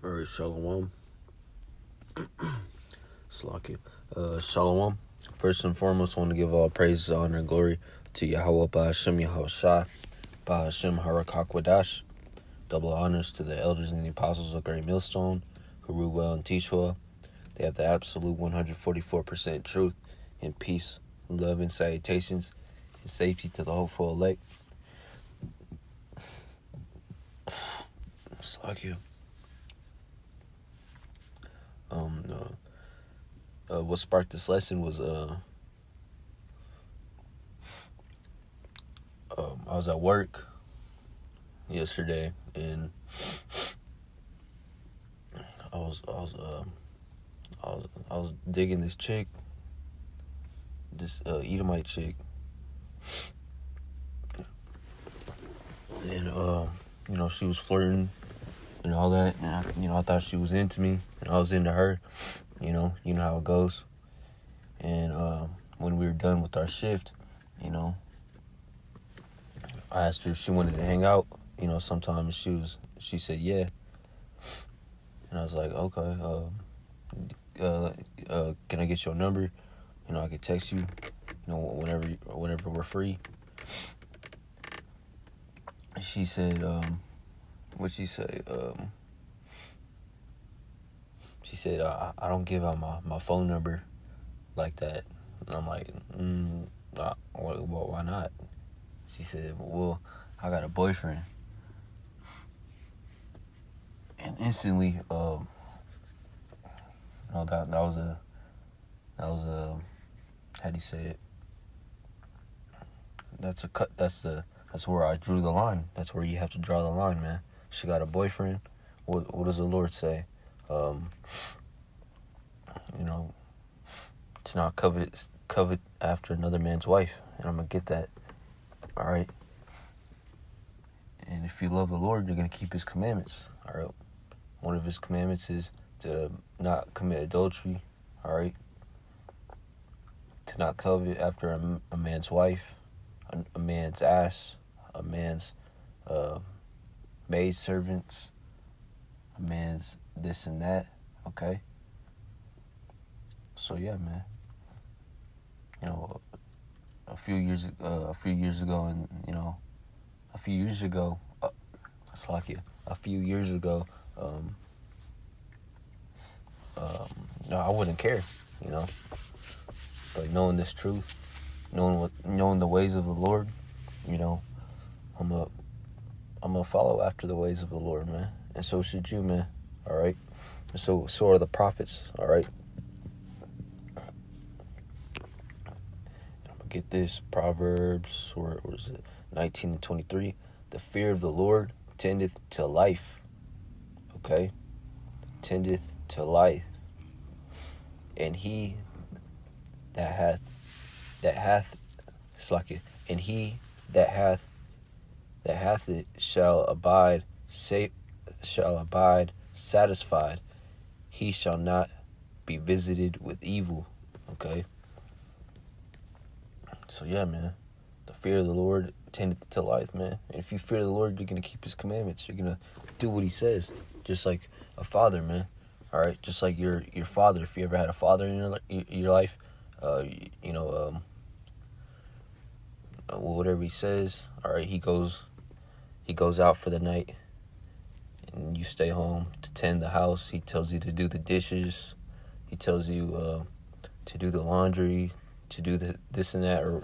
Alright, Shalom. Slakia. Shalom. First and foremost, I want to give all praise, honor, and glory to Yahawah Bahasham Yahawashi, Bahasham Yahawashi. Double honors to the elders and the apostles of Great Millstone, who rule well and teach well. They have the absolute 144% truth and peace, love and salutations, and safety to the hopeful elect. Slakia. What sparked this lesson was I was at work yesterday, and I was digging this chick, this Edomite chick, and she was flirting and all that, and I thought she was into me, and I was into her. You know how it goes. And when we were done with our shift, I asked her if she wanted to hang out, sometime, and she said yeah. And I was like, okay, can I get your number? I could text you, whenever we're free. She said, what'd she say? She said, I don't give out my phone number like that. And I'm like, well, why not? She said, well, I got a boyfriend. And instantly, that was a, how do you say it? That's a cut. That's where I drew the line. That's where you have to draw the line, man. She got a boyfriend. What does the Lord say? To not covet after another man's wife, and I'm gonna get that. All right. And if you love the Lord, you're gonna keep His commandments. All right. One of His commandments is to not commit adultery. All right. To not covet after a man's wife, a man's ass, a man's maid servants, a man's this and that. Okay. So yeah, man. A few years ago, I wouldn't care, But knowing this truth, knowing the ways of the Lord, I'm gonna follow after the ways of the Lord, man. And so should you, man. All right. And so are the prophets. All right. Get this, Proverbs, or is it 19 and 23? The fear of the Lord tendeth to life. Okay? Tendeth to life. And he that hath it shall abide satisfied. He shall not be visited with evil. Okay? So yeah, man, the fear of the Lord tendeth to life, man. And if you fear the Lord, you're going to keep His commandments. You're going to do what He says, just like a father, man. All right, just like your father. If you ever had a father in your life, whatever he says, all right, he goes out for the night, and you stay home to tend the house. He tells you to do the dishes. He tells you to do the laundry, to do this and that, or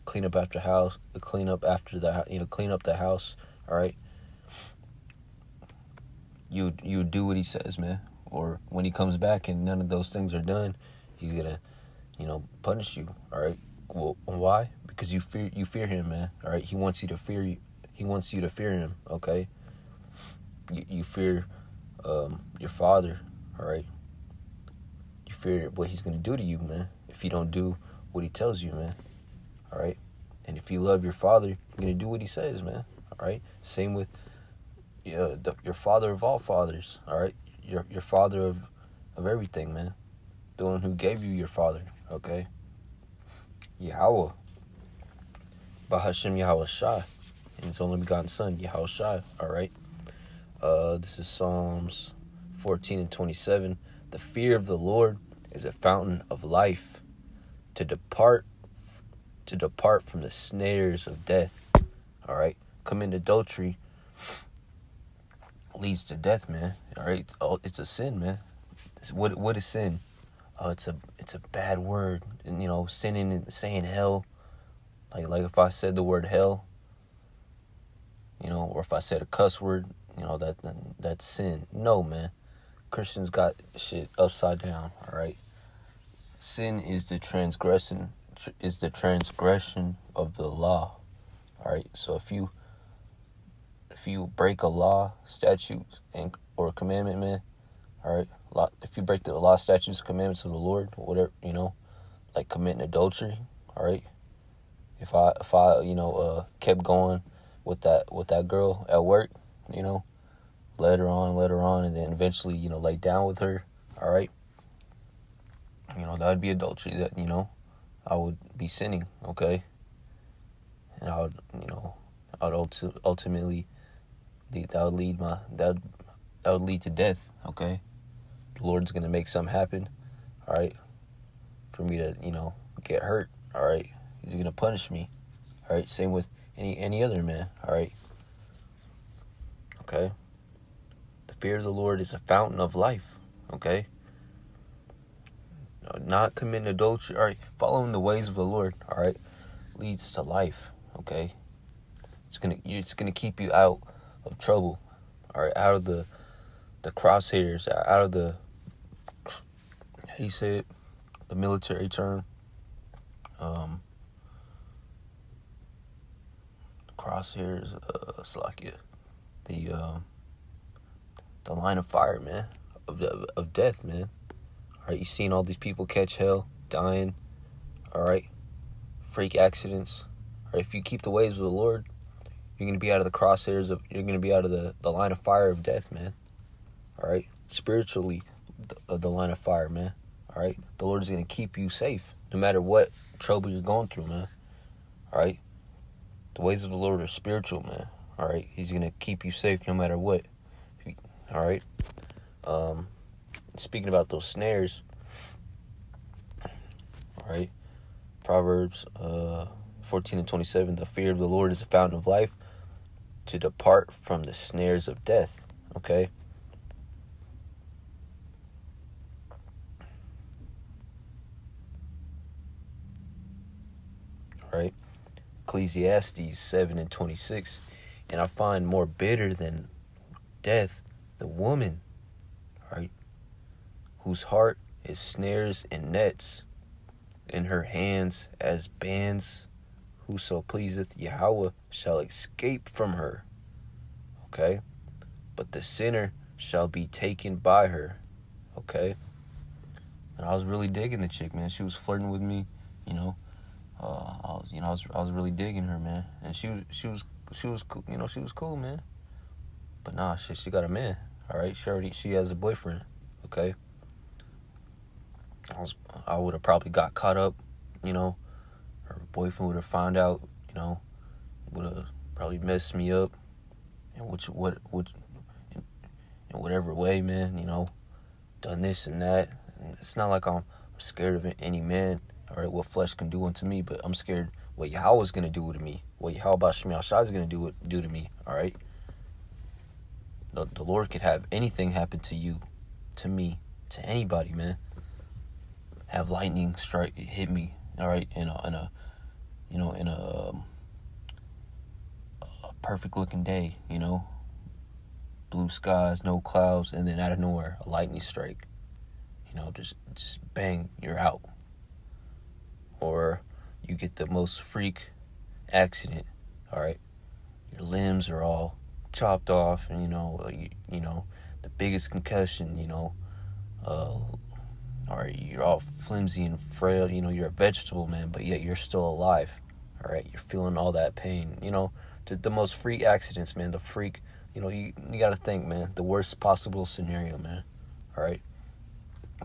clean up after house, clean up the house. All right, you do what he says, man. Or when he comes back and none of those things are done, he's gonna punish you. All right. Well, why? Because you fear him, man. All right. He wants you to fear him. Okay. You fear your father. All right. You fear what he's gonna do to you, man, if you don't do what he tells you, man. All right. And if you love your father, you're gonna do what he says, man. All right. Same with your father of all fathers. All right. Your father of everything, man. The one who gave you your father. Okay. Yahawah Bahasham Yahawashi, and His only begotten Son, Yahawashi. All right. This is Psalms 14 and 27. The fear of the Lord is a fountain of life, to depart from the snares of death. All right, committing adultery leads to death, man. All right, it's a sin, man. What is sin? It's a bad word, and sinning and saying hell. Like if I said the word hell, or if I said a cuss word, that's sin. No, man. Christians got shit upside down. All right. Sin is the transgression of the law. All right. So if you break a law, statute, or a commandment, man, all right. If you break the law, statutes, commandments of the Lord, whatever, like committing adultery, all right. If I kept going with that girl at work, led her on, and then eventually, lay down with her, all right. That would be adultery. That I would be sinning, okay. And I would, ultimately, that would lead to death, okay. The Lord's gonna make something happen, all right, for me to get hurt, all right. He's gonna punish me, all right. Same with any other man, all right. Okay. The fear of the Lord is a fountain of life, okay. Not committing adultery, all right. Following the ways of the Lord, all right, leads to life, okay. It's gonna keep you out of trouble, all right, out of the crosshairs, out of the, how do you say it, the military term, crosshairs, Slakia, the line of fire, man, of death, man. All right, you seen all these people catch hell, dying, all right, freak accidents. All right, if you keep the ways of the Lord, you're gonna be out of the crosshairs you're gonna be out of the line of fire of death, man. All right, spiritually, the line of fire, man. All right, the Lord is gonna keep you safe no matter what trouble you're going through, man. All right, the ways of the Lord are spiritual, man. All right, He's gonna keep you safe no matter what. All right. Speaking about those snares, all right, Proverbs 14 and 27, the fear of the Lord is a fountain of life, to depart from the snares of death, okay? All right, Ecclesiastes 7 and 26, and I find more bitter than death the woman, right, whose heart is snares and nets, in her hands as bands. Whoso pleaseth Yahawah shall escape from her, okay, but the sinner shall be taken by her, okay. And I was really digging the chick, man. She was flirting with me, I was really digging her, man. And she was cool, she was cool, man. But nah, she got a man, all right. She has a boyfriend, okay. I would have probably got caught up, her boyfriend would have found out, would have probably messed me up, in whatever way, man, done this and that. And it's not like I'm scared of any man, all right, what flesh can do unto me, but I'm scared what Yahawah's gonna do to me, what Yahawah Bahasham Yahawashi is gonna do to me, all right. The Lord could have anything happen to you, to me, to anybody, man. Have lightning strike, hit me, all right, in a perfect looking day, blue skies, no clouds, and then out of nowhere, a lightning strike, just bang, you're out. Or you get the most freak accident, all right, your limbs are all chopped off, and the biggest concussion, or you're all flimsy and frail, you're a vegetable, man, but yet you're still alive, all right, you're feeling all that pain, the most freak accidents, man, the freak, you gotta think, man, the worst possible scenario, man, all right.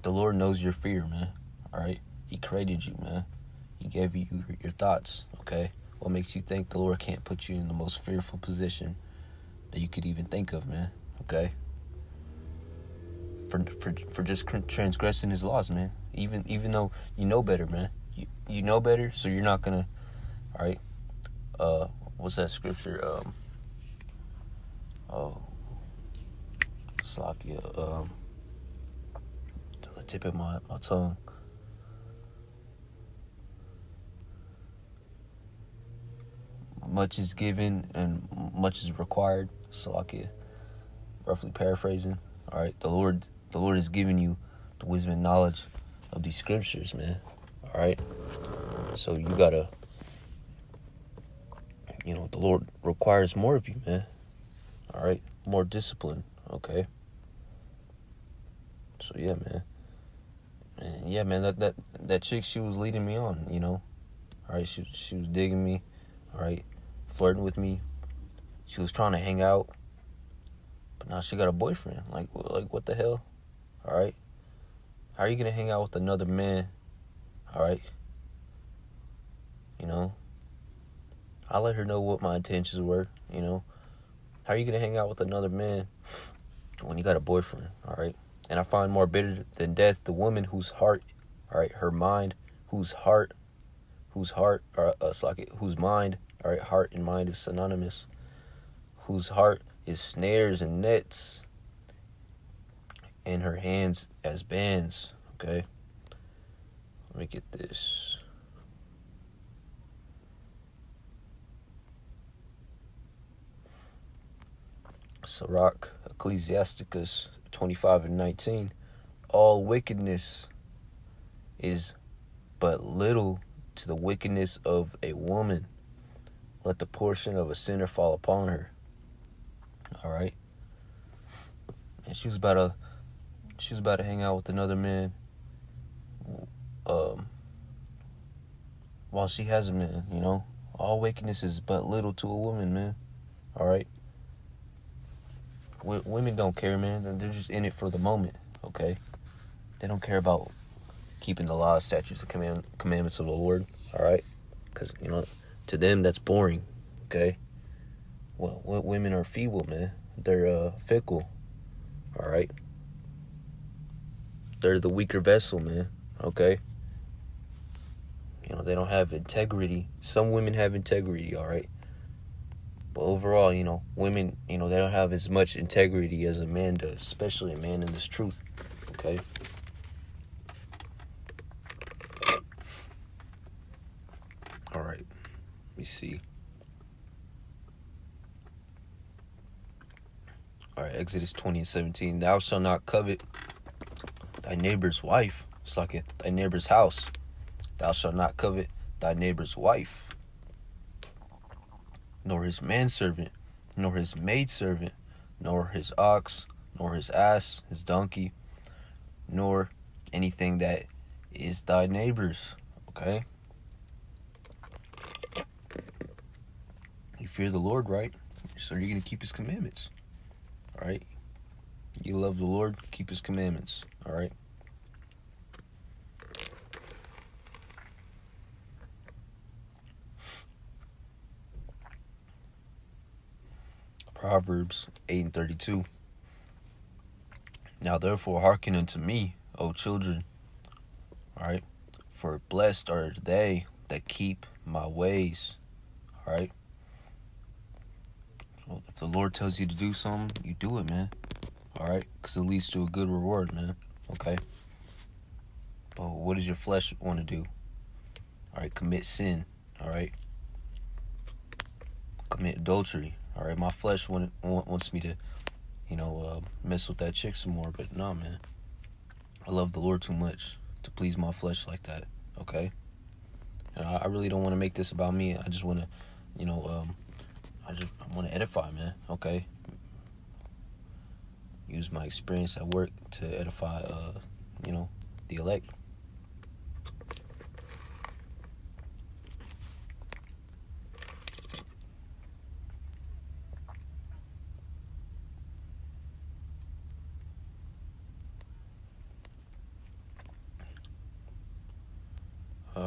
The Lord knows your fear, man, all right. He created you, man. He gave you your thoughts, okay. What makes you think the Lord can't put you in the most fearful position that you could even think of, man, okay. for just transgressing his laws, man. Even though you know better, man. You know better, so you're not gonna. All right. What's that scripture? Slakia. To the tip of my tongue. Much is given and much is required. Slakia. Roughly paraphrasing. All right. The Lord has given you the wisdom and knowledge of these scriptures, man. All right. So you gotta. The Lord requires more of you, man. All right, more discipline. Okay. So yeah, man. And yeah, man. That chick, she was leading me on. All right, she was digging me. All right, flirting with me. She was trying to hang out, but now she got a boyfriend. Like what the hell? All right. How are you gonna hang out with another man? All right. I let her know what my intentions were, How are you going to hang out with another man when you got a boyfriend, all right? And I find more bitter than death the woman whose heart, all right, her mind, whose mind, all right, heart and mind is synonymous, whose heart is snares and nets, and her hands as bands, okay? Let me get this. Sirach, Ecclesiasticus 25:19. All wickedness is but little to the wickedness of a woman. Let the portion of a sinner fall upon her. All right. And she was about to hang out with another man. While she has a man, All wickedness is but little to a woman, man. All right. Women don't care, man. They're just in it for the moment, okay? They don't care about keeping the laws, statutes, and commandments of the Lord, all right? Because, to them, that's boring, okay? Well, women are feeble, man. They're fickle, all right? They're the weaker vessel, man, okay? They don't have integrity. Some women have integrity, all right? But overall, women, they don't have as much integrity as a man does, especially a man in this truth, okay? All right, let me see. All right, Exodus 20:17. Thou shalt not covet thy neighbor's wife. It's like thy neighbor's house. Thou shalt not covet thy neighbor's wife, nor his manservant, nor his maidservant, nor his ox, nor his ass, his donkey, nor anything that is thy neighbor's, okay? You fear the Lord, right? So you're going to keep his commandments, all right? You love the Lord, keep his commandments, all right? Proverbs 8:32. Now therefore hearken unto me, O children, all right? For blessed are they that keep my ways, all right? So if the Lord tells you to do something, you do it, man, all right? Because it leads to a good reward, man, okay? But what does your flesh want to do? All right, commit sin, all right? Commit adultery. All right, my flesh wants me to, mess with that chick some more. But nah, man. I love the Lord too much to please my flesh like that, okay? And I really don't want to make this about me. I just want to, I want to edify, man, okay? Use my experience at work to edify, the elect.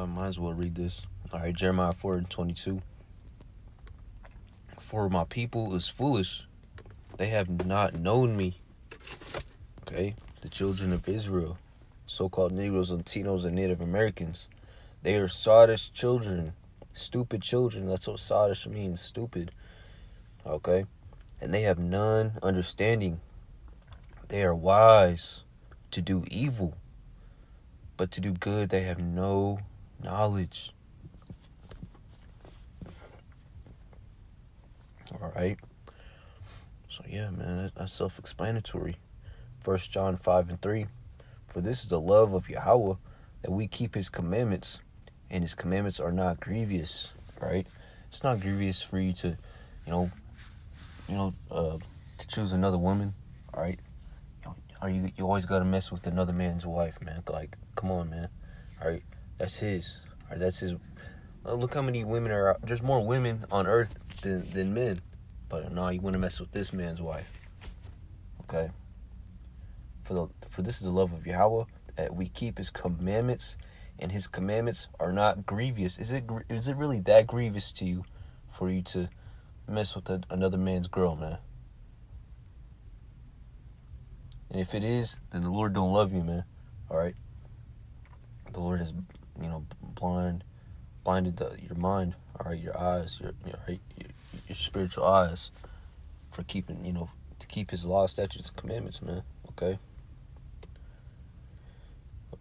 Might as well read this. All right, Jeremiah 4:22. For my people is foolish; they have not known me. Okay, the children of Israel, so-called Negroes, Latinos, and Native Americans. They are sottish children, stupid children. That's what sottish means, stupid. Okay? And they have none understanding. They are wise to do evil, but to do good they have no knowledge. All right? So yeah, man, that's self-explanatory. 1 John 5:3. For this is the love of Yahawah, that we keep his commandments, and his commandments are not grievous. Right? It's not grievous for you to, to choose another woman. All right? You always gotta mess with another man's wife, man. Like, come on, man. All right? That's his. All right? That's his. Look how many women are out. There's more women on earth than men. But no, you want to mess with this man's wife. Okay? For this is the love of Yahawah, that we keep his commandments, and his commandments are not grievous. Is it really that grievous to you for you to mess with another man's girl, man? And if it is, then the Lord don't love you, man. All right? The Lord has, blinded your mind, all right, your eyes, your spiritual eyes, for keeping, to keep his law, statutes, and commandments, man. Okay?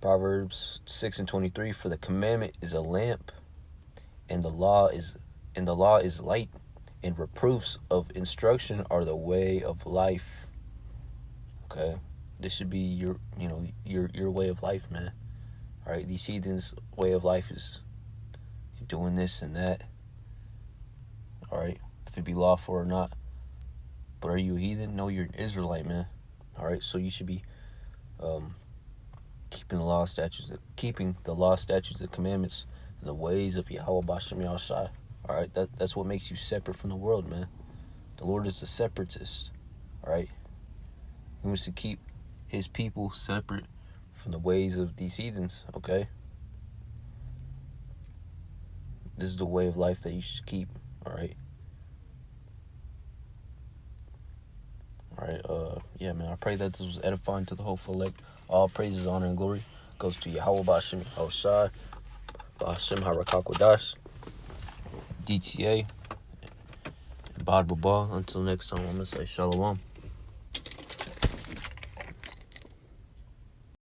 Proverbs 6:23, for the commandment is a lamp, and the law is light, and reproofs of instruction are the way of life. Okay? This should be your way of life, man. All right? These heathens' way of life is doing this and that. All right? If it be lawful or not. But are you a heathen? No, you're an Israelite, man. All right? So you should be keeping the law, statutes, and commandments, and the ways of Yahawah Bahasham Yahawashi. All right? That's what makes you separate from the world, man. The Lord is a separatist. All right? He wants to keep his people separate from the ways of these heathens, okay? This is the way of life that you should keep, all right? All right, yeah, man, I pray that this was edifying to the hopeful elect. All praises, honor, and glory goes to Yahawah Bahasham Yahawashi, Bahasham Harakakwadash, DTA, and Bad Baba. Until next time, I'm going to say Shalom.